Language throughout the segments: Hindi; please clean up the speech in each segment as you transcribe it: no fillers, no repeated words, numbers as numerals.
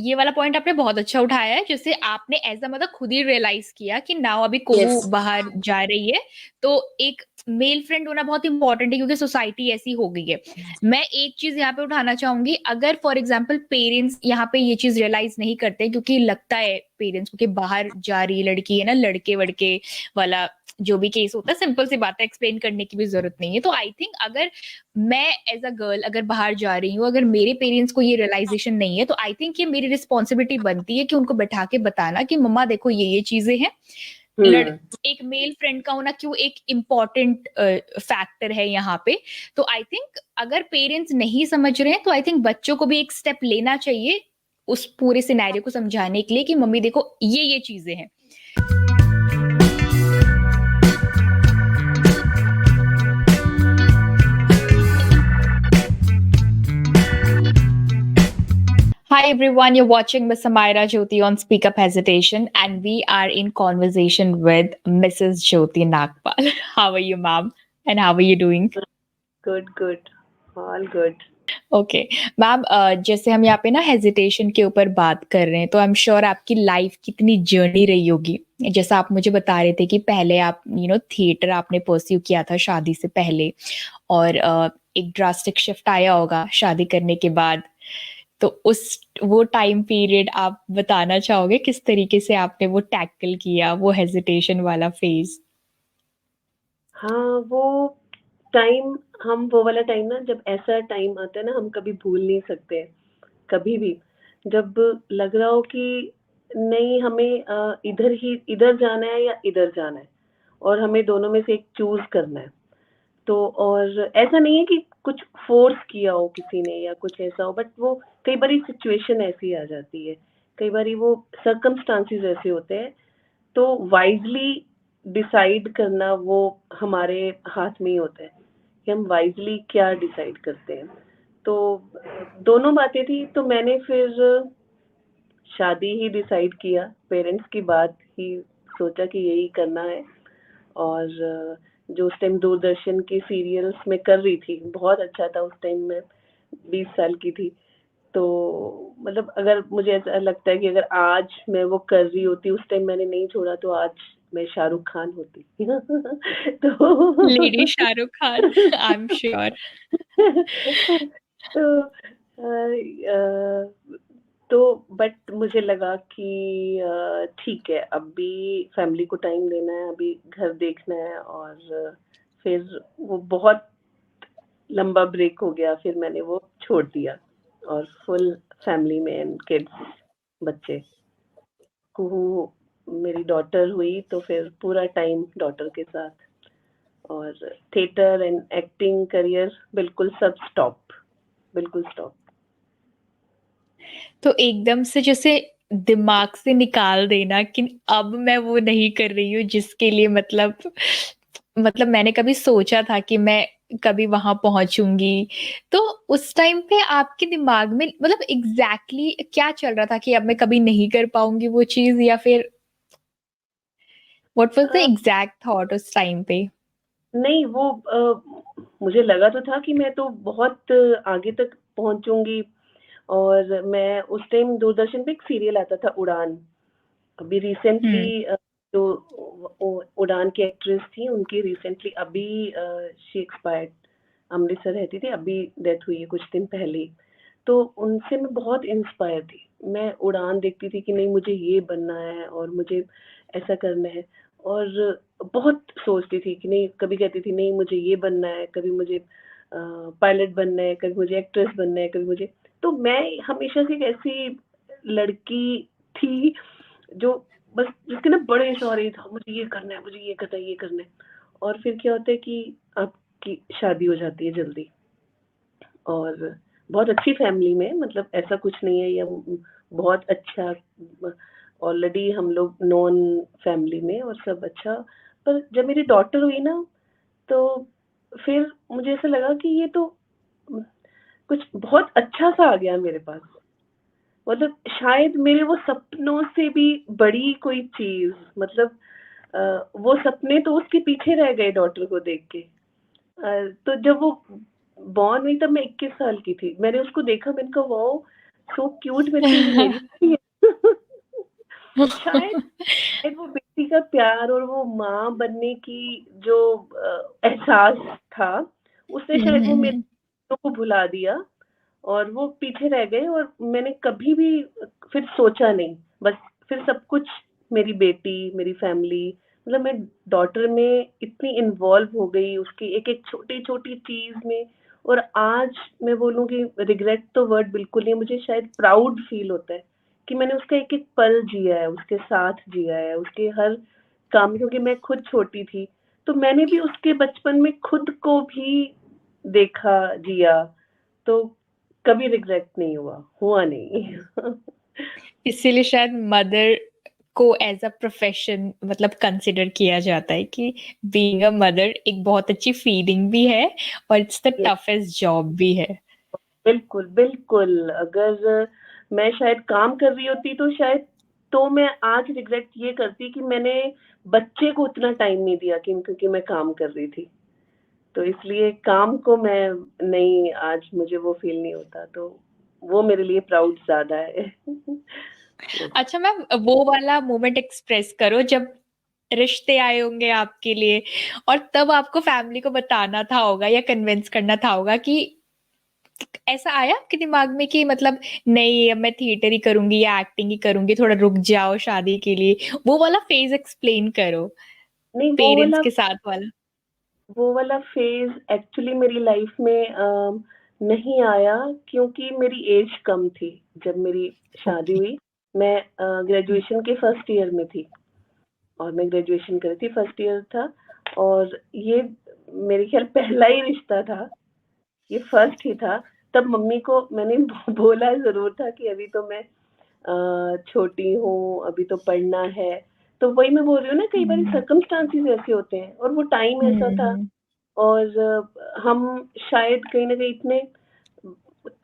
ये वाला पॉइंट आपने बहुत अच्छा उठाया है, जैसे आपने एज अ मदर खुद ही रियलाइज किया कि नाउ अभी यस। कुहू बाहर जा रही है, तो एक मेल फ्रेंड होना बहुत इंपॉर्टेंट है क्योंकि सोसाइटी ऐसी हो गई है। मैं एक चीज यहाँ पे उठाना चाहूंगी, अगर फॉर एग्जाम्पल पेरेंट्स यहाँ पे ये चीज रियलाइज नहीं करते क्योंकि लगता है पेरेंट्स को कि बाहर जा रही लड़की है ना, लड़के वड़के वाला जो भी केस होता है, सिंपल सी बात है, एक्सप्लेन करने की भी जरूरत नहीं है। तो आई थिंक अगर मैं एज अ गर्ल अगर बाहर जा रही हूँ, अगर मेरे पेरेंट्स को ये रियलाइजेशन नहीं है, तो आई थिंक ये मेरी रिस्पॉन्सिबिलिटी बनती है कि उनको बैठा के बताना कि मम्मा देखो ये चीजें हैं। लड़ हम्म। एक मेल फ्रेंड का होना क्यों एक इम्पॉर्टेंट फैक्टर है यहाँ पे। तो आई थिंक अगर पेरेंट्स नहीं समझ रहे हैं, तो आई थिंक बच्चों को भी एक स्टेप लेना चाहिए उस पूरे सिनेरियो को समझाने के लिए कि मम्मी देखो ये चीजें हैं। Hi everyone, you're watching Miss Samira Jyoti on Speak Up Hesitation, and we are in conversation with Mrs. Jyoti Nagpal. How are you, ma'am? And how are you doing? Good good, all good. Okay ma'am, जैसे हम यहाँ पे ना हेजिटेशन के ऊपर बात कर रहे हैं, तो आई एम श्योर आपकी लाइफ कितनी जर्नी रही होगी। जैसा आप मुझे बता रहे थे कि पहले आप थिएटर आपने परस्यू किया था शादी से पहले, और एक ड्रास्टिक शिफ्ट आया होगा शादी करने के बाद। तो उस वो टाइम पीरियड आप बताना चाहोगे किस तरीके से आपने वो टैकल किया, वो हेजिटेशन वाला फेज? हाँ, वो वाला टाइम ना, जब ऐसा टाइम आता है ना, हम कभी भूल नहीं सकते, कभी भी। जब लग रहा हो कि नहीं, हमें इधर जाना है या इधर जाना है, और हमें दोनों में से एक चूज करना है। तो और ऐसा नहीं है कि कुछ फोर्स किया हो किसी ने या कुछ ऐसा हो, बट वो कई बारी सिचुएशन ऐसी आ जाती है, कई बारी वो सर्कमस्टांसेस ऐसे होते हैं। तो वाइजली डिसाइड करना वो हमारे हाथ में ही होता है कि हम वाइजली क्या डिसाइड करते हैं। तो दोनों बातें थी, तो मैंने फिर शादी ही डिसाइड किया, पेरेंट्स की बात ही सोचा कि यही करना है। और जो उस टाइम दूरदर्शन की सीरियल्स में कर रही थी, बहुत अच्छा था उस टाइम। मैं 20 साल की थी। तो मतलब अगर मुझे ऐसा लगता है कि अगर आज मैं वो कर रही होती, उस टाइम मैंने नहीं छोड़ा, तो आज मैं शाहरुख खान होती। लेडी तो Shahrukh Khan, I am sure. तो तो बट मुझे लगा कि ठीक है, अभी फैमिली को टाइम देना है, अभी घर देखना है। और फिर वो बहुत लंबा ब्रेक हो गया, फिर मैंने वो छोड़ दिया। और फुल फैमिली में एंड किड्स, बच्चे को, मेरी डॉटर हुई तो फिर पूरा टाइम डॉटर के साथ। और थिएटर एंड एक्टिंग करियर बिल्कुल सब स्टॉप, बिल्कुल स्टॉप। तो एकदम से जैसे दिमाग से निकाल देना कि अब मैं वो नहीं कर रही हूँ जिसके लिए मतलब मैंने कभी सोचा था कि मैं कभी वहां पहुंचूंगी। तो उस टाइम पे आपके दिमाग में मतलब एग्जैक्टली क्या चल रहा था कि अब मैं कभी नहीं कर पाऊंगी वो चीज, या फिर what was the exact thought उस टाइम पे? नहीं, वो मुझे लगा तो था कि मैं तो बहुत आगे तक पहुंचूंगी। और मैं उस टाइम दूरदर्शन पे एक सीरियल आता था, उड़ान। अभी रिसेंटली हम्म। जो उड़ान की एक्ट्रेस थी, उनकी रिसेंटली अभी शी एक्सपायर्ड। अमृतसर रहती थी, अभी डेथ हुई है कुछ दिन पहले ही। तो उनसे मैं बहुत इंस्पायर थी। मैं उड़ान देखती थी कि नहीं, मुझे ये बनना है और मुझे ऐसा करना है। और बहुत सोचती थी कि नहीं, कभी कहती थी नहीं मुझे ये बनना है, कभी मुझे पायलट बनना है, कभी मुझे एक्ट्रेस बनना है, कभी मुझे। तो मैं हमेशा से एक ऐसी लड़की थी जो बस, जिसके ना बड़े शौर्य था, मुझे ये करना है, मुझे ये करना है, ये करना है। और फिर क्या होता है कि आपकी शादी हो जाती है जल्दी, और बहुत अच्छी फैमिली में, मतलब ऐसा कुछ नहीं है, या बहुत अच्छा, ऑलरेडी हम लोग नॉन फैमिली में और सब अच्छा। पर जब मेरी डॉटर हुई ना, तो फिर मुझे ऐसा लगा कि ये तो कुछ बहुत अच्छा सा आ गया मेरे पास। मतलब शायद मेरे वो सपनों से भी बड़ी कोई चीज, मतलब वो सपने तो उसके पीछे रह गए डॉटर को देख के। तो जब वो बॉर्न हुई तब मैं 21 साल की थी। मैंने उसको देखा, मैंने कहा वाओ, सो क्यूट मेरे को ये मेरी बेटी है। शायद शायद वो बेटी का प्यार और वो माँ बनने की जो एहसास था, उसने हुँ, शायद हुँ, वो मेरे हुँ। बच्चों को भुला दिया और वो पीछे रह गए और मैंने कभी भी फिर सोचा नहीं। बस फिर सब कुछ मेरी बेटी, मेरी फैमिली, मतलब मैं डॉटर में इतनी इन्वॉल्व हो गई उसकी एक-एक छोटी-छोटी चीज़ में। और आज मैं बोलूँ कि रिग्रेट तो वर्ड बिल्कुल नहीं है, मुझे शायद प्राउड फ़ील होता है कि मैंने उसका एक-एक पल जिया है, उसके साथ जिया है, उसके हर काम, क्योंकि मैं खुद छोटी थी, तो मैंने भी उसके बचपन में खुद को भी देखा, जिया, तो कभी रिग्रेट नहीं हुआ, हुआ नहीं। इसीलिए शायद मदर को एज़ अ प्रोफ़ेशन मतलब कंसिडर किया जाता है कि बीइंग अ मदर एक बहुत अच्छी फीलिंग भी है और it's the yes, toughest job भी है। बिल्कुल, बिल्कुल। अगर मैं शायद काम कर रही होती तो शायद तो मैं आज रिग्रेट ये करती कि मैंने बच्चे को उतना टाइम नहीं दिया, कि क्योंकि मैं काम कर रही थी। तो इसलिए काम को मैं नहीं, आज मुझे वो फ़ील नहीं होता, तो वो मेरे लिए प्राउड ज़्यादा है। यस। अच्छा मैम वो वाला मोमेंट एक्सप्रेस करो जब रिश्ते आए होंगे आपके लिए और तब आपको फैमिली को बताना था होगा या कन्विंस करना था होगा कि ऐसा आया आपके दिमाग में कि मतलब नहीं अब मैं थिएटर ही करूँगी या एक्टिंग ही करूँगी, थोड़ा रुक जाओ शादी के लिए, वो वाला फेज़ एक्सप्लेन करो, नहीं, पेरेंट्स के साथ वाला? वो वाला फ़ेज़ एक्चुअली मेरी लाइफ़ में नहीं आया, क्योंकि मेरी एज कम थी जब मेरी शादी ओके। हुई। मैं हुँ। ग्रेजुएशन के फर्स्ट ईयर में थी और मैं ग्रेजुएशन कर रही थी, फर्स्ट ईयर था। और ये मेरे ख़्याल पहला ही रिश्ता था, ये फर्स्ट ही था। तब मम्मी को मैंने बोला ज़रूर था कि अभी तो मैं छोटी हूँ, अभी तो पढ़ना है। तो वही मैं बोल रही हूँ ना, कई बारी हुँ। सर्कमस्टेंसेस ऐसे होते हैं और वो टाइम हुँ, ऐसा था। हुँ। और हम शायद कहीं न कहीं इतने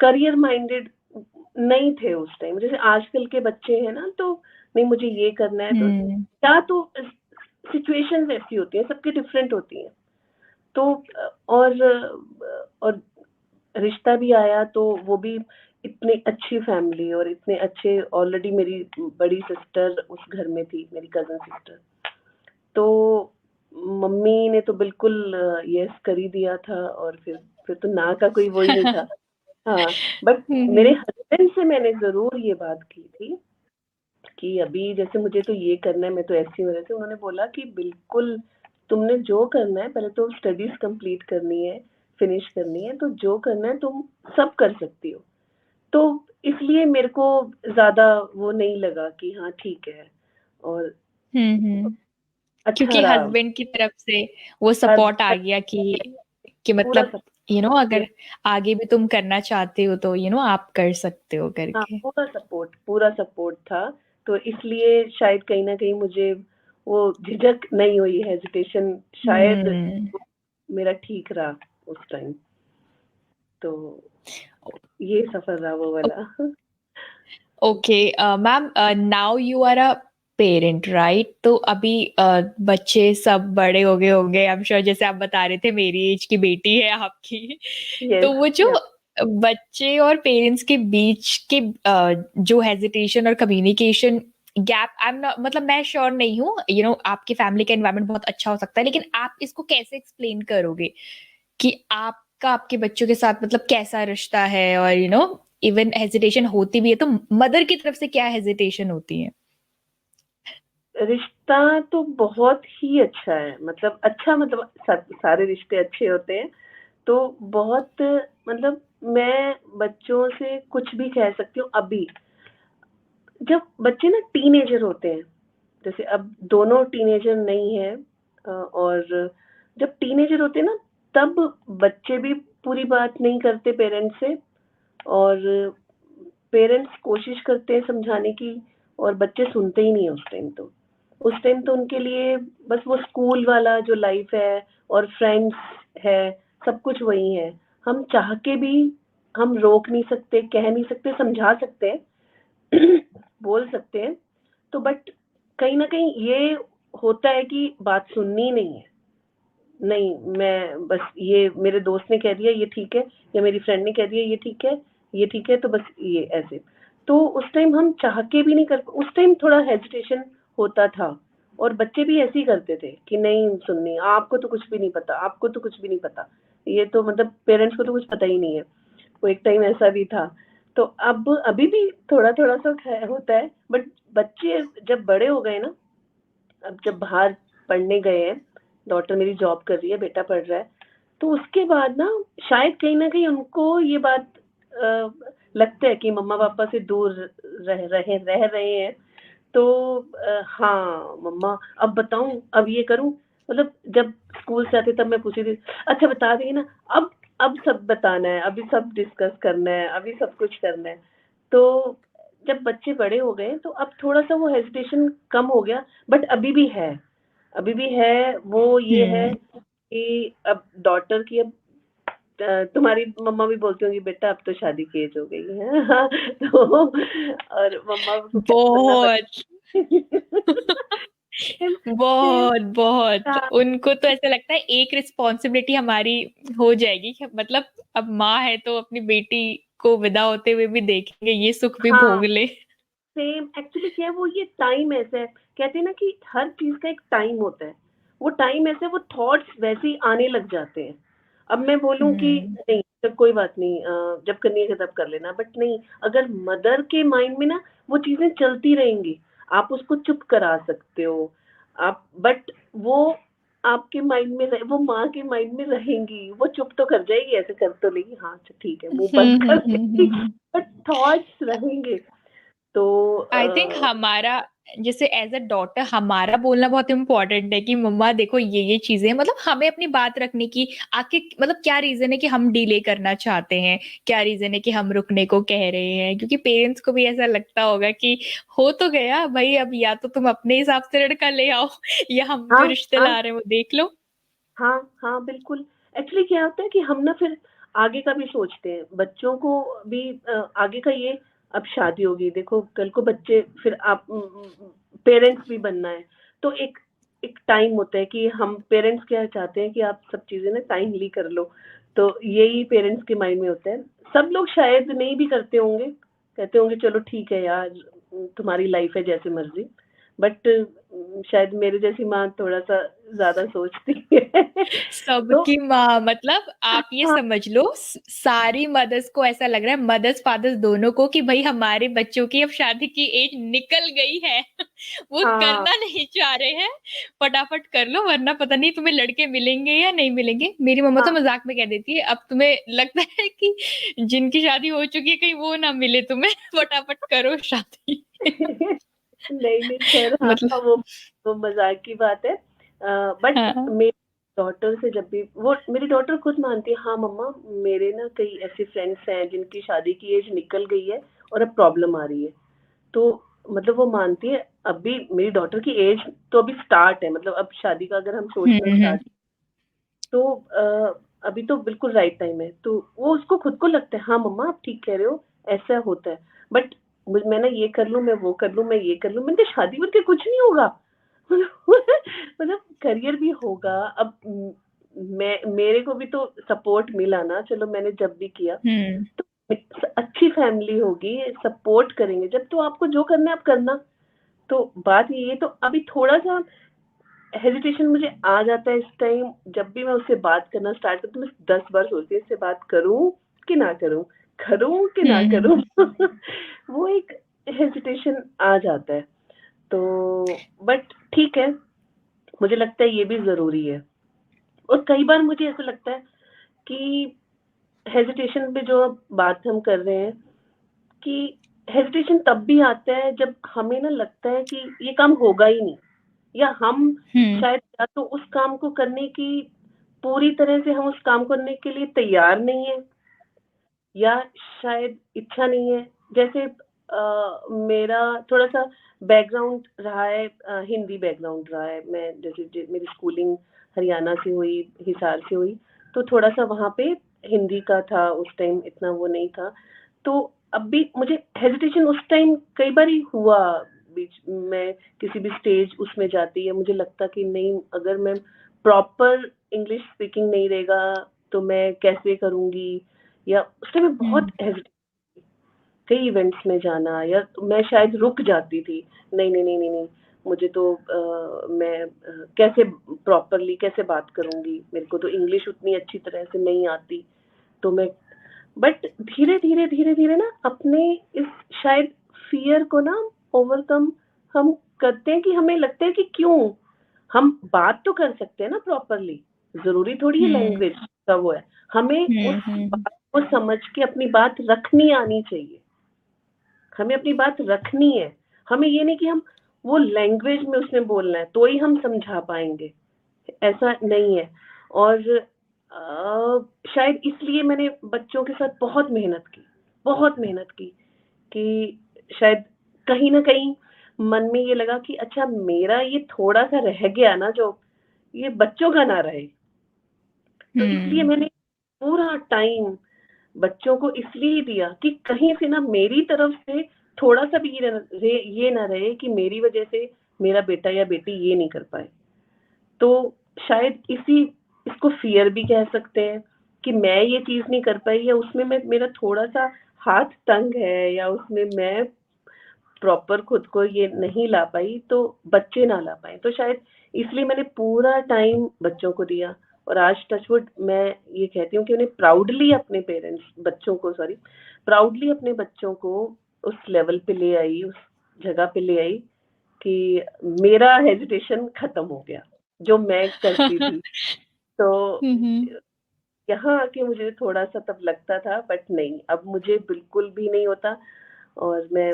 करियर माइंडेड नहीं थे उस टाइम। जैसे आजकल के बच्चे हैं ना, तो नहीं मुझे ये करना है, तो हुँ। या तो सिचुएशंस ऐसी होती हैं, सबकी डिफरेंट होती हैं। तो और रिश्ता भी आया तो वो भी इतनी अच्छी फैमिली और इतने अच्छे, ऑलरेडी मेरी बड़ी सिस्टर उस घर में थी, मेरी कज़न सिस्टर। तो मम्मी ने तो बिल्कुल येस कर ही दिया था और फिर तो ना का कोई वो ही नहीं था। हाँ, बट हुँ, मेरे हुँ। हस्बैंड से मैंने ज़रूर ये बात की थी कि अभी जैसे मुझे तो ये करना है, मैं तो ऐसी हूँ वैसे। उन्होंने बोला कि बिल्कुल तुमने जो करना है, पहले तो स्टडीज़ कंप्लीट करनी है, फिनिश करनी है, तो जो करना है तुम सब कर सकती हो। तो इसलिए मेरे को ज़्यादा वो नहीं लगा कि हाँ, ठीक है। और हुँ, हुँ। अच्छा क्योंकि रहा। हस्बैंड की तरफ से वो सपोर्ट आ हस्बैंड गया कि पूरा मतलब सब, अगर आगे भी तुम करना चाहते हो तो आप कर सकते हो हाँ, करके। पूरा सपोर्ट था। तो इसलिए शायद कहीं न कहीं मुझे वो झिझक नहीं हुई, हेजिटेशन शायद हुँ। मेरा ठीक रहा उस टाइम। तो ये सफ़र रहा वो ओ वाला। Okay ma'am now you are a parent right? तो अभी बच्चे सब बड़े हो गए होंगे आई एम श्योर जैसे आप बता रहे थे मेरी एज की बेटी है आपकी। यस, तो वो जो या बच्चे और पेरेंट्स के बीच के जो हेजिटेशन और communication gap I am not मतलब मैं श्योर नहीं हूँ आपकी फैमिली का एनवायरनमेंट बहुत अच्छा हो सकता है लेकिन आप इसको कैसे एक्सप्लेन करोगे कि आपका आपके बच्चों के साथ मतलब कैसा रिश्ता है और इवन हेजिटेशन होती भी है तो मदर की तरफ से क्या हेजिटेशन होती है? रिश्ता तो बहुत ही अच्छा है, मतलब अच्छा, मतलब सारे रिश्ते अच्छे होते हैं। तो बहुत, मतलब मैं बच्चों से कुछ भी कह सकती हूँ अभी। जब बच्चे ना टीनेजर होते हैं, जैसे अब दोनों टीनेजर नहीं है, और जब टीनेजर होते हैं ना, तब बच्चे भी पूरी बात नहीं करते पेरेंट्स से। और पेरेंट्स कोशिश करते हैं समझाने की, और बच्चे सुनते ही नहीं है उस टाइम तो उनके लिए बस वो स्कूल वाला जो लाइफ है और फ्रेंड्स है, सब कुछ वही है। हम चाह के भी हम रोक नहीं सकते, कह नहीं सकते, समझा सकते हैं, बोल सकते हैं। तो बट कहीं न कहीं ये होता है कि बात सुननी नहीं है। नहीं, मैं बस ये मेरे दोस्त ने कह दिया ये ठीक है, या मेरी फ्रेंड ने कह दिया ये ठीक है, तो बस ये ऐसे। तो उस टाइम हम चाह के भी नहीं कर, उस टाइम थोड़ा हेजिटेशन होता था, और बच्चे भी ऐसे ही करते थे कि नहीं सुननी, आपको तो कुछ भी नहीं पता, आपको तो कुछ भी नहीं पता, ये तो मतलब पेरेंट्स को तो कुछ पता ही नहीं है। वो एक टाइम ऐसा भी था। तो अब अभी भी थोड़ा-थोड़ा सा होता है, बट बच्चे जब बड़े हो गए ना, अब जब बाहर पढ़ने गए हैं, डॉटर मेरी जॉब कर रही है, बेटा पढ़ रहा है, तो उसके बाद ना शायद कहीं न कहीं उनको ये बात अ, लगता है कि मम्मा-पापा से दूर रह रहे हैं, तो हाँ, मम्मा अब बताऊँ, अब ये करूँ? मतलब जब स्कूल से आते तब मैं पूछती थी, अच्छा बता देंगे ना? अब सब बताना है, अभी सब डिस्कस करना है, अभी सब कुछ करना है। तो जब बच्चे बड़े हो गए तो अब थोड़ा-सा वो हेजिटेशन कम हो गया, बट अभी भी है। अभी भी है, वो ये है हुँ। कि अब डॉटर की अब तुम्हारी मम्मा भी बोलती होंगी बेटा अब तो शादी की एज हो गई है। तो और मम्मा को क्या बनना बहुत। पड़ता है। सेम बहुत, बहुत। हाँ, उनको तो ऐसा लगता है एक रिस्पॉन्सिबिलिटी हमारी हो जाएगी कि मतलब अब माँ है तो अपनी बेटी को विदा होते हुए भी देखेंगे, ये सुख भी हाँ, भोग ले। सेम एक्चुअली क्या है, वो ये टाइम ऐसा है, कहते हैं ना कि हर चीज़ का एक टाइम होता है। वो टाइम ऐसे, वो थॉट्स वैसे ही आने लग जाते हैं। अब मैं बोलूँ कि हुँ। नहीं जब कोई बात नहीं, जब करनी है तब कर लेना, बट नहीं, अगर मदर के माइंड में ना वो चीज़ें चलती रहेंगी, आप उसको चुप करा सकते हो, आप, बट वो आपके माइंड में वो माँ के माइंड में रहेंगी, वो चुप तो कर जाएगी, ऐसे कर तो लेगी, हाँ अच्छा ठीक है, मुँह हुँ, बंद हुँ, कर हुँ, देगी, हुँ, हुँ। बट थॉट्स रहेंगे। तो आई थिंक हमारा जैसे एज अ डॉटर हमारा बोलना बहुत इम्पोर्टेंट है कि मम्मा देखो ये चीजें मतलब हमें अपनी बात रखने की आखिर मतलब क्या रीजन है कि हम डिले करना चाहते हैं, क्या रीजन है कि हम रुकने को कह रहे हैं, क्योंकि पेरेंट्स को भी ऐसा लगता होगा कि हो तो गया भाई, अब या तो तुम अपने हिसाब से लड़का ले आओ या हम जो हाँ, रिश्ते हाँ, ला रहे हैं वो देख लो। हाँ, हाँ, बिल्कुल। एक्चुअली क्या होता है कि हम ना फिर आगे का भी सोचते हैं। बच्चों को भी आगे का ये, अब शादी होगी, देखो कल को बच्चे, फिर आप पेरेंट्स भी बनना है। तो एक एक टाइम होता है कि हम पेरेंट्स क्या चाहते हैं कि आप सब चीज़ें ना टाइमली कर लो। तो यही पेरेंट्स के माइंड में होता है। सब लोग शायद नहीं भी करते होंगे, कहते होंगे चलो ठीक है यार, तुम्हारी लाइफ़ है जैसे मर्ज़ी। बट शायद मेरे जैसी माँ थोड़ा-सा ज़्यादा सोचती है। तो सबकी माँ मतलब आप ये हाँ, समझ लो सारी मदर्स को ऐसा लग रहा है, मदर्स फादर्स दोनों को, कि भाई हमारे बच्चों की अब शादी की एज निकल गई है। वो हाँ, करना नहीं चाह रहे हैं, फटाफट कर लो वरना पता नहीं तुम्हें लड़के मिलेंगे या नहीं मिलेंगे। मेरी मम्मा तो हाँ। मजाक में कह देती है अब तुम्हें लगता है कि जिनकी शादी हो चुकी है कहीं वो ना मिले तुम्हें, फटाफट करो शादी। नहीं, नहीं, ख़ैर हाँ, मतलब वो मज़ाक की बात है। बट हाँ। मेरी डॉटर से जब भी वो, मेरी डॉटर खुद मानती है, हाँ मम्मा, मेरे ना कई ऐसे फ्रेंड्स हैं जिनकी शादी की एज निकल गई है और अब प्रॉब्लम आ रही है। तो मतलब वो मानती है, अभी मेरी डॉटर की एज तो अभी स्टार्ट है, मतलब अब शादी का अगर हम सोचना हम्म। स्टार्ट, तो अभी तो बिल्कुल राइट टाइम है। तो वो उसको खुद को लगता है, हाँ मम्मा आप ठीक कह रहे हो, ऐसा होता है। बट मैं ना ये कर लूँ, मैं वो कर लूँ, मैं ये कर लूँ, मैंने कहा शादी करके कुछ नहीं होगा। मतलब करियर भी होगा। अब मैं, मेरे को भी तो सपोर्ट मिला ना, चलो मैंने जब भी किया, हम्म। तो अच्छी फैमिली होगी, सपोर्ट करेंगे जब, तो आपको जो करना है आप करना। तो बात ये है, तो अभी थोड़ा-सा हेजिटेशन मुझे आ जाता है इस टाइम, जब भी मैं उससे बात करना स्टार्ट करती हूँ, मैं 10 बार सोचती हूँ इससे बात करूँ कि ना करूँ? करूँ कि ना हम्म। करूँ? वो एक हेजिटेशन आ जाता है। तो बट ठीक है, मुझे लगता है ये भी ज़रूरी है। और कई बार मुझे ऐसा लगता है कि हेजिटेशन पे जो अब बात हम कर रहे हैं, कि हेजिटेशन तब भी आता है जब हमें ना लगता है कि ये काम होगा ही नहीं, या हम हम्म। शायद या तो उस काम को करने की पूरी तरह से, हम उस काम करने के लिए तैयार नहीं है, या शायद इच्छा नहीं है। जैसे मेरा थोड़ा-सा बैकग्राउंड रहा है, हिंदी बैकग्राउंड रहा है। मैं जैसे मेरी स्कूलिंग हरियाणा से हुई, हिसार से हुई, तो थोड़ा-सा वहाँ पे हिंदी का था, उस टाइम इतना वो नहीं था। तो अब भी मुझे हेजिटेशन उस टाइम कई बारी हुआ, बीच में किसी भी स्टेज उसमें जाती है, मुझे लगता कि नहीं, अगर मैं प्रॉपर इंग्लिश स्पीकिंग नहीं रहेगा, तो मैं कैसे करूँगी? या उस टाइम मैं बहुत हम्म। हेजिटेट, कई इवेंट्स में जाना, या मैं शायद रुक जाती थी, नहीं, नहीं, नहीं, नहीं, नहीं, मुझे तो मैं कैसे प्रॉपरली कैसे बात करूँगी? मेरे को तो इंग्लिश उतनी अच्छी तरह से नहीं आती, तो मैं बट धीरे-धीरे, धीरे-धीरे ना अपने इस शायद फ़ियर को ना ओवरकम हम करते हैं, कि हमें लगता है कि क्यों? हम बात तो कर सकते हैं ना प्रॉपरली, ज़रूरी थोड़ी है हुँ, लैंग्वेज का वो है। हमें उस हुँ, हुँ, बात को समझ के अपनी बात रखनी आनी चाहिए। हमें अपनी बात रखनी है। हमें ये नहीं कि हम वो लैंग्वेज में उसने बोलना है, तो ही हम समझा पाएँगे, ऐसा नहीं है। और शायद इसलिए मैंने बच्चों के साथ बहुत मेहनत की, कि शायद कहीं न कहीं मन में ये लगा कि अच्छा मेरा ये थोड़ा-सा रह गया ना जो, ये बच्चों का ना रहे। तो इसलिए हुँ, मैंने पूरा टाइम बच्चों को इसलिए दिया कि कहीं से ना मेरी तरफ से थोड़ा-सा भी ये ना रहे कि मेरी वज़ह से मेरा बेटा या बेटी ये नहीं कर पाए। तो शायद इसको फ़ियर भी कह सकते हैं, कि मैं ये चीज़ नहीं कर पाई, या उसमें मेरा थोड़ा-सा हाथ तंग है, या उसमें मैं प्रॉपर खुद को ये नहीं ला पाई, तो बच्चे ना ला पाएँ। तो शायद इसलिए मैंने पूरा टाइम बच्चों को दिया, और आज टच वुड मैं ये कहती हूँ कि उन्हें प्राउडली अपने बच्चों को सॉरी, प्राउडली अपने बच्चों को उस लेवल पे ले आई, उस जगह पे ले आई, कि मेरा हेजिटेशन खत्म हो गया, जो मैं करती थी। तो हुँ, हुँ। यहाँ आके मुझे थोड़ा-सा तब लगता था, बट नहीं, अब मुझे बिल्कुल भी नहीं होता, और मैं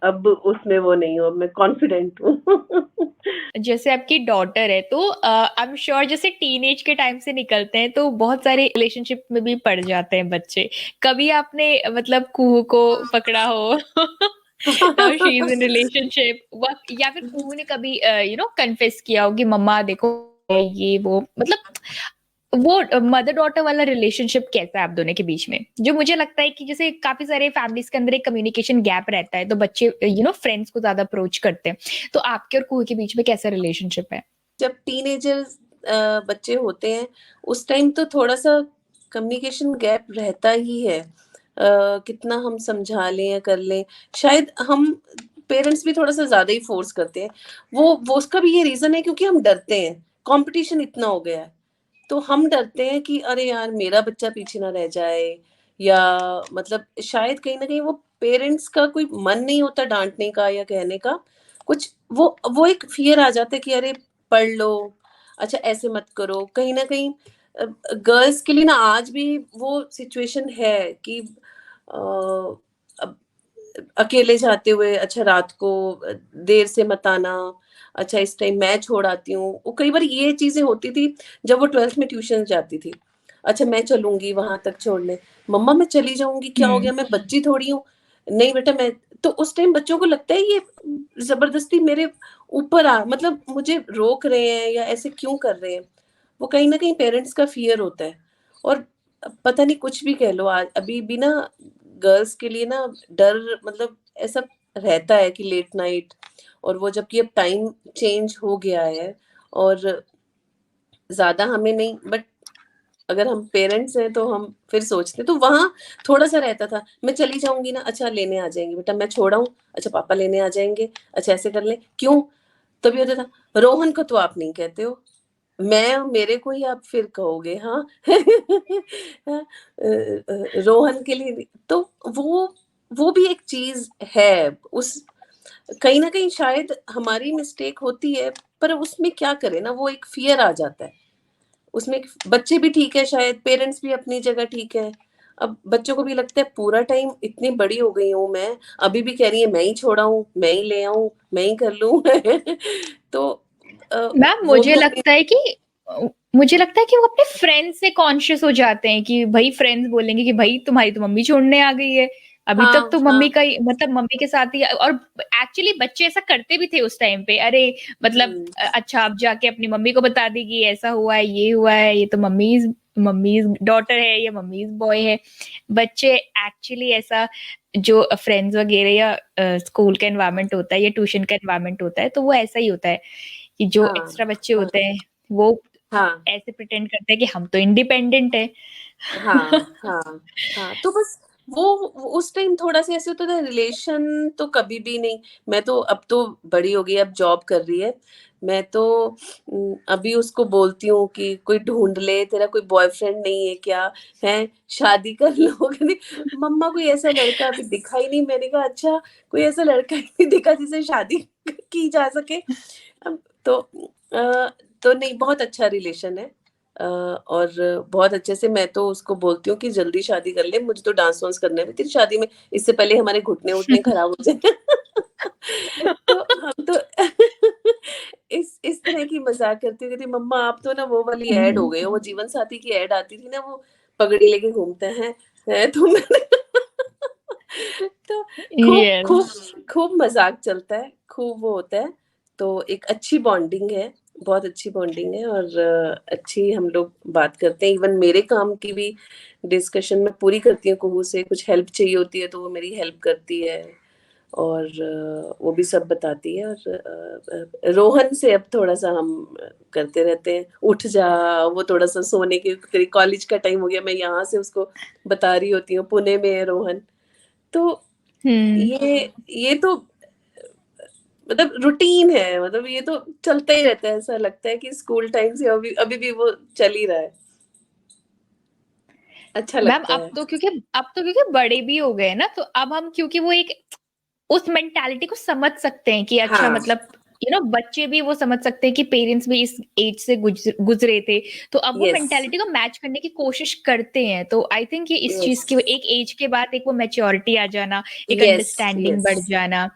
अब उसमें वो नहीं हूँ, अब मैं कॉन्फिडेंट हूँ। जैसे आपकी डॉटर है तो आई एम श्योर जैसे टीनेज के टाइम से निकलते हैं तो बहुत सारे रिलेशनशिप में भी पड़ जाते हैं बच्चे। कभी आपने मतलब कुहू को पकड़ा हो now she is in relationship या फिर कुहू ने कभी कन्फेस किया हो कि मम्मा देखो ये वो मतलब वो मदर डॉटर वाला रिलेशनशिप कैसा है आप दोनों के बीच में? जो मुझे लगता है कि जैसे काफ़ी सारे फैमिलीज़ के अंदर एक कम्युनिकेशन गैप रहता है, तो बच्चे फ्रेंड्स को ज़्यादा अप्रोच करते हैं। तो आपके और कुहू के बीच में कैसा रिलेशनशिप है? जब टीनेजर्स बच्चे होते हैं उस टाइम तो थोड़ा-सा कम्युनिकेशन गैप रहता ही है। कितना हम समझा लें या कर लें, शायद हम पेरेंट्स भी थोड़ा-सा ज़्यादा ही फ़ोर्स करते हैं। वो उसका भी ये रीज़न है क्योंकि हम डरते हैं, कॉम्पिटिशन इतना हो गया है। तो हम डरते हैं कि अरे यार मेरा बच्चा पीछे ना रह जाए, या मतलब शायद कहीं न कहीं वो पेरेंट्स का कोई मन नहीं होता डाँटने का या कहने का। कुछ वो एक फ़ियर आ जाता है कि अरे पढ़ लो, अच्छा ऐसे मत करो। कहीं न कहीं गर्ल्स के लिए ना आज भी वो सिचुएशन है कि अब अकेले जाते हुए अच्छा रात को देर से मत आना, अच्छा इस टाइम मैं छोड़ आती हूँ। वो कई बार ये चीज़ें होती थी जब वो 12th में ट्यूशन जाती थी। अच्छा मैं चलूँगी वहाँ तक छोड़ने, मम्मा मैं चली जाऊँगी, क्या हो हुँ। गया मैं बच्ची थोड़ी हूँ। नहीं बेटा मैं तो उस टाइम बच्चों को लगता है ये ज़बरदस्ती मेरे ऊपर मतलब मुझे रोक रहे हैं या ऐसे क्यों कर रहे हैं। वो कहीं न कहीं पेरेंट्स का फ़ियर होता है। और पता नहीं कुछ भी कह लो आज अभी भी ना गर्ल्स के लिए ना डर मतलब ऐसा रहता है कि लेट नाइट, और वो जबकि अब टाइम चेंज हो गया है और ज़्यादा हमें नहीं, बट अगर हम पेरेंट्स हैं तो हम फिर सोचते हैं। तो वहाँ थोड़ा-सा रहता था, मैं चली जाऊँगी ना, अच्छा लेने आ जाएँगे बेटा, मैं छोड़ आऊँ? अच्छा पापा लेने आ जाएँगे, अच्छा ऐसे कर लें, क्यों? तभी होता था, रोहन को तो आप नहीं कहते हो, मैं मेरे को ही आप फिर कहोगे हाँ। हाँ, रोहन के लिए नहीं तो वो भी एक चीज़ है, उस कहीं न कहीं शायद हमारी मिस्टेक होती है, पर उसमें क्या करें ना वो एक फ़ियर आ जाता है। उसमें एक बच्चे भी ठीक है शायद, पेरेंट्स भी अपनी जगह ठीक है। अब बच्चों को भी लगता है पूरा टाइम इतनी बड़ी हो गई हूँ मैं, अभी भी कह रही है मैं ही छोड़ आऊँ, मैं ही ले आऊँ, मैं ही कर लूँ। तो अ, मैम वो भी अपनी मुझे लगता है कि वो अपने फ्रेंड्स से कॉन्शियस हो जाते हैं कि भई फ्रेंड्स बोलेंगे कि भई तुम्हारी तो मम्मी छोड़ने आ गई है। अभी तक हाँ, तो मम्मी हाँ। का ही मतलब मम्मी के साथ ही और एक्चुअली बच्चे ऐसा करते भी थे उस टाइम पे। अरे मतलब हुँ, अच्छा अब जाके अपनी मम्मी को बता देगी ऐसा हुआ है, ये हुआ है, ये तो मम्मीज़ डॉटर है या मम्मीज़ बॉय है। बच्चे एक्चुअली ऐसा जो फ्रेंड्स वगैरह या स्कूल का एनवायरनमेंट होता है या ट्यूशन का एनवायरनमेंट होता है, तो वो ऐसा ही होता है कि जो हाँ, एक्स्ट्रा बच्चे हाँ, होते हैं, वो हाँ, ऐसे प्रिटेंड करते हैं कि हम तो इंडिपेंडेंट हैं। हाँ, हाँ, हाँ। तो बस वो उस टाइम थोड़ा-सा ऐसे होता था, रिलेशन तो कभी भी नहीं। मैं तो अब तो बड़ी हो गई, अब जॉब कर रही है। मैं तो अभी उसको बोलती हूँ कि कोई ढूँढ ले, तेरा कोई बॉयफ्रेंड नहीं है क्या? हैं, शादी कर लो। कहती मम्मा कोई ऐसा लड़का अभी दिखा ही नहीं। मैंने कहा अच्छा, कोई ऐसा लड़का ही नहीं दिखा जिससे शादी की जा सके। अब तो नहीं, बहुत अच्छा रिलेशन है। और बहुत अच्छे से मैं तो उसको बोलती हूँ कि जल्दी शादी कर ले, मुझे तो डांस वांस करना है तेरी शादी में, इससे पहले हमारे घुटने-वुटने खराब हो जाए। तो हम तो इस तरह की मज़ाक करती हूँ, कहती मम्मा आप तो ना वो वाली ऐड हो हुँ, गए हो, वो जीवन साथी की ऐड आती थी ना, वो पगड़ी लेके घूमते हैं तो मैंने तो खूब यस। खूब खूब मज़ाक चलता है, खूब वो होता है। तो एक अच्छी बॉन्डिंग है, बहुत अच्छी बॉन्डिंग है, और अच्छी हम लोग बात करते हैं। इवन मेरे काम की भी डिस्कशन मैं पूरी करती हूँ कुहू से, कुछ हेल्प चाहिए होती है तो वो मेरी हेल्प करती है, और वो भी सब बताती है। और रोहन से अब थोड़ा-सा हम करते रहते हैं, उठ जा, वो थोड़ा-सा सोने के, तेरी कॉलेज का टाइम हो गया, मैं यहाँ से उसको बता रही होती हूँ, पुणे में है रोहन। तो हुँ। ये तो मतलब रूटीन है, मतलब ये तो चलता ही रहता है, ऐसा लगता है कि स्कूल टाइम से अभी अभी भी वो चल ही रहा है। अच्छा मैम लगता है। अब तो क्योंकि बड़े भी हो गए ना, तो अब हम क्योंकि वो एक उस मेंटालिटी को समझ सकते हैं कि अच्छा हाँ, मतलब बच्चे भी वो समझ सकते हैं कि पेरेंट्स भी इस एज से गुजरे थे, तो अब वो यस, मेंटालिटी को मैच करने की कोशिश करते हैं। तो आई थिंक ये इस यस, चीज की एक एज के बाद एक वो मैच्योरिटी आ जाना, एक यस, अंडरस्टैंडिंग यस, बढ़ जाना,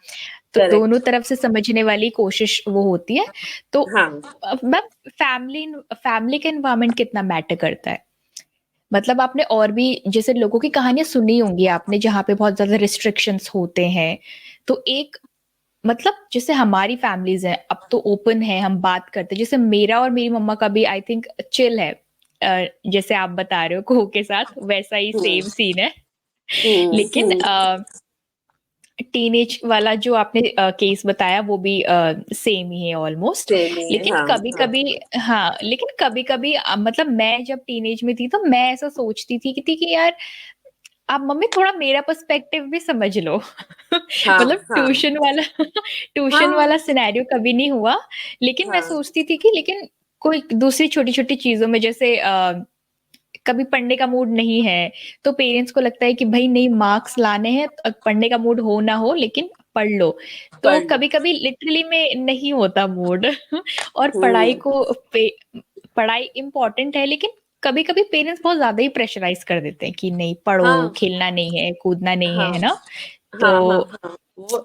तो दोनों करेक्ट। तरफ से समझने वाली कोशिश वो होती है। तो हाँ, मैम फैमिली फैमिली का एनवायरनमेंट कितना मैटर करता है? मतलब आपने और भी जैसे लोगों की कहानियां सुनी होंगी आपने जहाँ पे बहुत ज्यादा रिस्ट्रिक्शंस होते हैं, तो एक मतलब जैसे हमारी फैमिलीज हैं अब तो ओपन है, हम बात करते हैं, जैसे मेरा और मेरी मम्मा का भी आई थिंक चिल है। जैसे आप बता रहे हो कुहू के साथ वैसा ही हुँ, सेम सीन है। हुँ, लेकिन हुँ, टीनेज वाला जो आपने केस बताया वो भी सेम ही है ऑलमोस्ट। सेम ही है, लेकिन हाँ, कभी हाँ, कभी हाँ, लेकिन कभी कभी मतलब मैं जब टीनेज में थी तो मैं ऐसा सोचती थी कि यार आप मम्मी थोड़ा मेरा पर्सपेक्टिव भी समझ लो। हाँ, मतलब हाँ, ट्यूशन हाँ, वाला सिनेरियो कभी नहीं हुआ, लेकिन मैं हाँ, सोचती थी कि लेकिन कोई दूसरी छोटी छोटी चीजों में जैसे कभी पढ़ने का मूड नहीं है, तो पेरेंट्स को लगता है कि भाई नहीं मार्क्स लाने हैं, पढ़ने का मूड हो ना हो लेकिन पढ़ लो। तो पढ़ लो। कभी-कभी लिटरली में नहीं होता मूड। और हुँ, पढ़ाई इम्पोर्टेंट है, लेकिन कभी-कभी पेरेंट्स बहुत ज़्यादा ही प्रेशराइज़ कर देते हैं कि नहीं पढ़ो, हाँ, खेलना नहीं है, कूदना नहीं हाँ, है ना? हाँ, हाँ, तो हाँ।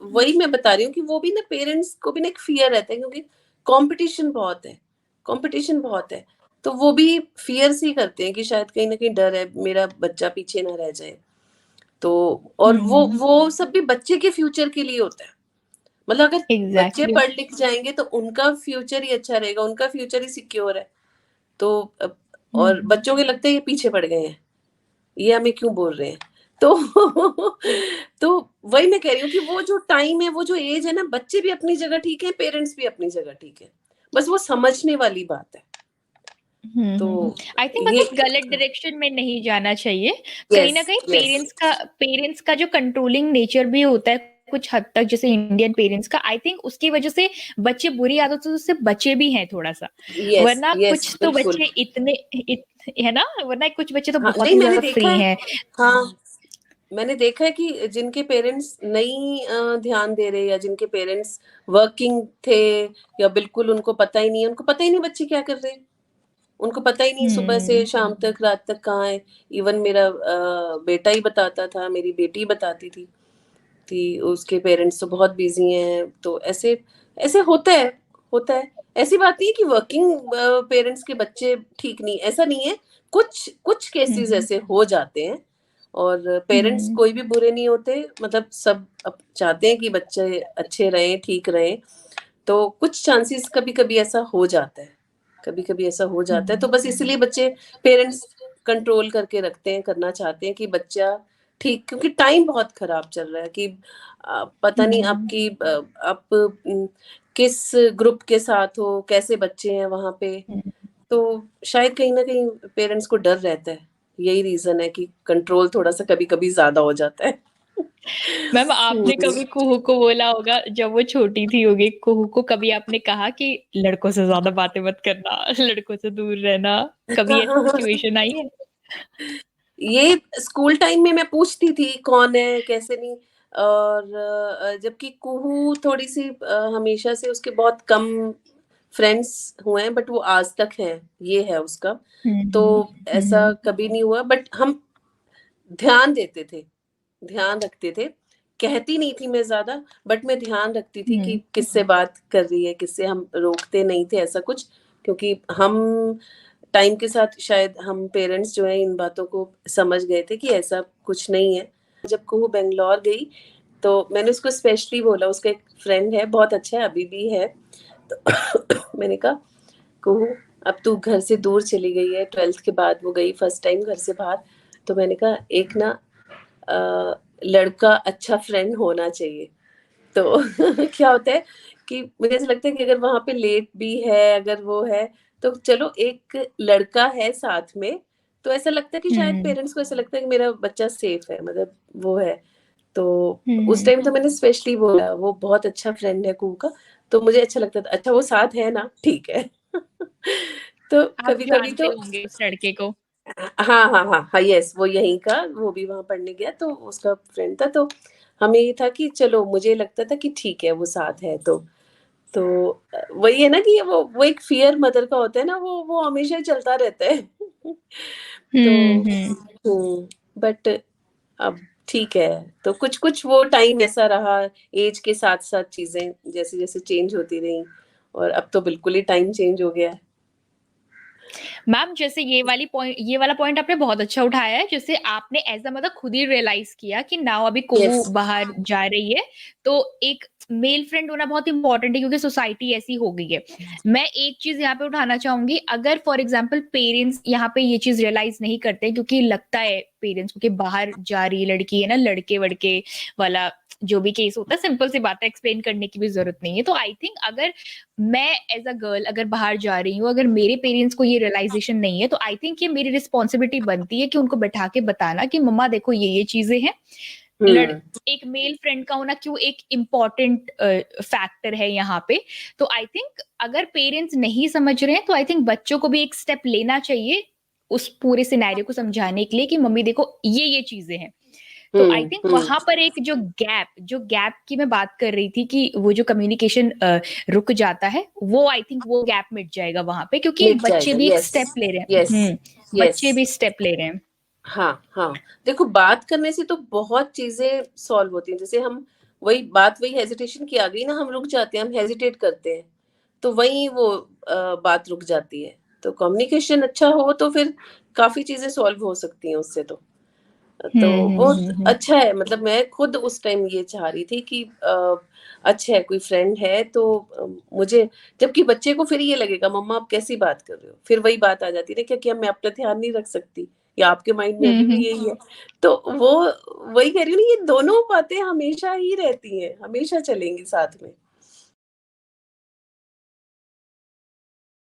वही मैं बता रही हूँ कि वो भी ना, पेरेंट्स को भी ना एक फ़ियर रहता है, क्योंकि कॉम्पिटिशन बहुत है, कॉम्पिटिशन बहुत है। तो वो भी फ़ियर से ही करते हैं कि शायद कहीं न कहीं डर है, मेरा बच्चा पीछे ना रह जाए। तो और हुँ, वो सब भी बच्चे के फ्यूचर के लिए होता है। मतलब अगर बच्चे एग्ज़ैक्टली। पढ़ लिख जाएँगे तो उनका फ्यूचर ही अच्छा रहेगा, उनका फ्यूचर ही सिक्योर है। तो और हुँ, बच्चों को लगता है ये पीछे पड़ गए हैं, ये हमें क्यों बोल रहे हैं? तो तो वही मैं कह रही हूँ कि वो जो टाइम है, वो जो एज है ना, बच्चे भी अपनी जगह ठीक है, पेरेंट्स भी अपनी जगह ठीक है। बस वो समझने वाली बात है। तो आई थिंक ये मतलब गलत डायरेक्शन में नहीं जाना चाहिए। कहीं यस, न कहीं यस, पेरेंट्स का जो कंट्रोलिंग नेचर भी होता है कुछ हद तक, जैसे इंडियन पेरेंट्स का, आई थिंक उसकी वजह से बच्चे बुरी आदतों से बचे भी हैं थोड़ा-सा। यस, वरना यस, कुछ तो बिल्कुल। बच्चे इतने इत है ना? वरना कुछ बच्चे तो हाँ, बहुत नहीं ही मैंने ज़्यादा देखा फ्री है। हैं। हाँ, मैंने देखा है कि जिनके पेरेंट्स नहीं ध्यान दे रहे, या जिनके पेरेंट्स वर्किंग थे, या बिल्कुल उनको पता ही नहीं है, उनको पता ही नहीं बच्चे क्या कर रहे हैं। उनको पता ही नहीं सुबह से हुँ, शाम तक, रात तक कहाँ है। इवन मेरा बेटा ही बताता था, मेरी बेटी बताती थी कि उसके पेरेंट्स तो बहुत बिज़ी हैं। तो ऐसे ऐसे होता है, होता है। ऐसी बात नहीं है कि वर्किंग पेरेंट्स के बच्चे ठीक नहीं, ऐसा नहीं है। कुछ कुछ केसेज़ हुँ, ऐसे हो जाते हैं, और पेरेंट्स हुँ, कोई भी बुरे नहीं होते, मतलब सब चाहते हैं कि बच्चे अच्छे रहें, ठीक रहें। तो कुछ चांसेस कभी-कभी ऐसा हो जाता है, कभी-कभी ऐसा हो जाता है, तो हुँ, बस इसलिए बच्चे पेरेंट्स कंट्रोल करके रखते हैं, करना चाहते हैं कि बच्चा ठीक, क्योंकि टाइम बहुत खराब चल रहा है कि पता नहीं हुँ, आपकी आप किस ग्रुप के साथ हो, कैसे बच्चे हैं वहाँ पे, हुँ। तो शायद कहीं न कहीं पेरेंट्स को डर रहता है। यही रीजन है कि कंट्रोल थोड़ा सा कभी कभी ज्यादा हो जाता है। मैम आपने हम्म। कभी कुहू को बोला होगा जब वो छोटी थी होगी, कुहू को कभी आपने कहा कि लड़कों से ज्यादा बातें मत करना, लड़कों से दूर रहना, कभी ऐसी सिचुएशन आई है? ये स्कूल टाइम में मैं पूछती थी कौन है कैसे नहीं। और जबकि कुहू थोड़ी सी हमेशा से उसके बहुत कम फ्रेंड्स हुए हैं, बट वो आज तक हैं, ये है उसका। तो ऐसा कभी नहीं हुआ, बट हम ध्यान देते थे, ध्यान रखते थे। कहती नहीं थी मैं ज्यादा, बट मैं ध्यान रखती थी कि किससे बात कर रही है, किससे। हम रोकते नहीं थे ऐसा कुछ, क्योंकि हम टाइम के साथ शायद हम पेरेंट्स जो है इन बातों को समझ गए थे कि ऐसा कुछ नहीं है। जब को वो बेंगलोर गई तो मैंने उसको स्पेशली बोला, उसका एक फ्रेंड है बहुत अच्छा है, अभी भी है। तो मैंने कहा कुहू अब तू घर से दूर चली गई है, 12th के बाद वो गई फर्स्ट टाइम घर से बाहर। तो मैंने कहा एक ना लड़का अच्छा फ्रेंड होना चाहिए। तो क्या होता है कि मुझे ऐसा लगता है कि अगर वहां पे लेट भी है, अगर वो है, तो चलो एक लड़का है साथ में, तो ऐसा लगता है कि शायद पेरेंट्स को ऐसा लगता है कि मेरा बच्चा सेफ है, मतलब वो है। तो उस टाइम तो मैंने स्पेशली बोला वो बहुत अच्छा फ्रेंड है कू का। तो मुझे अच्छा लगता था, अच्छा वो साथ है ना, ठीक है। तो आप कभी कभी जानते तो होंगे उस लड़के को? हाँ हाँ हाँ हाँ, यस, वो यहीं का, वो भी वहां पढ़ने गया, तो उसका फ्रेंड था। तो हमें ये था कि चलो, मुझे लगता था कि ठीक है वो साथ है। तो वही है ना कि वो एक फियर मदर का होता है ना, वो हमेशा ही चलता रहता है। तो बट अब ठीक है। तो कुछ कुछ वो टाइम ऐसा रहा, एज के साथ साथ चीजें जैसे जैसे चेंज होती रही, और अब तो बिल्कुल ही टाइम चेंज हो गया है। मैम जैसे ये वाला पॉइंट आपने बहुत अच्छा उठाया है, जैसे आपने एज अ मदर खुद ही रियलाइज किया कि नाउ अभी यस। कुहू बाहर जा रही है, तो एक मेल फ्रेंड होना बहुत इंपॉर्टेंट है क्योंकि सोसाइटी ऐसी हो गई है। मैं एक चीज यहाँ पे उठाना चाहूंगी, अगर फॉर एग्जाम्पल पेरेंट्स यहाँ पे ये चीज रियलाइज नहीं करते क्योंकि लगता है पेरेंट्स को कि बाहर जा रही लड़की है ना, लड़के वड़के वाला जो भी केस होता है, सिंपल सी बात है, एक्सप्लेन करने की भी जरूरत नहीं है। तो आई थिंक अगर मैं एज अ गर्ल अगर बाहर जा रही हूँ, अगर मेरे पेरेंट्स को ये रियलाइजेशन नहीं है, तो आई थिंक ये मेरी रिस्पॉन्सिबिलिटी बनती है कि उनको बैठा के बताना कि मम्मा देखो ये चीजें हैं। लड़ हम्म। एक मेल फ्रेंड का होना क्यों एक इम्पॉर्टेंट फैक्टर है यहाँ पे। तो आई थिंक अगर पेरेंट्स नहीं समझ रहे हैं, तो आई थिंक बच्चों को भी एक स्टेप लेना चाहिए उस पूरे सिनेरियो को समझाने के लिए कि मम्मी देखो ये चीजें हैं। तो आई थिंक हम्म। वहां पर एक जो गैप की मैं बात कर रही थी कि वो जो कम्युनिकेशन रुक जाता है, वो आई थिंक वो गैप मिट जाएगा वहां पे, क्योंकि मिट बच्चे जाएगा, भी एक यस। स्टेप ले रहे हैं। यस। यस। बच्चे भी स्टेप ले रहे हैं। हाँ हाँ। देखो, बात करने से तो बहुत चीजें सॉल्व होती हैं। जैसे हम वही हेजिटेशन की आ गई ना, हम रुक जाते हैं, हम हेजिटेट करते हैं, तो वही वो बात रुक जाती है। तो कम्युनिकेशन अच्छा हो तो फिर काफी चीजें सॉल्व हो सकती हैं उससे। तो वो अच्छा है, मतलब मैं खुद उस टाइम ये चाह रही थी कि अच्छा है कोई फ्रेंड है तो मुझे। जबकि बच्चे को फिर ये लगेगा मम्मा आप कैसी बात कर रहे हो, फिर वही बात आ जाती है ना, क्योंकि मैं अपना ध्यान नहीं रख सकती, या आपके माइंड में अभी भी यही है। तो वो वही कह रही हूँ ना, ये दोनों बातें हमेशा ही रहती हैं, हमेशा चलेंगी साथ में।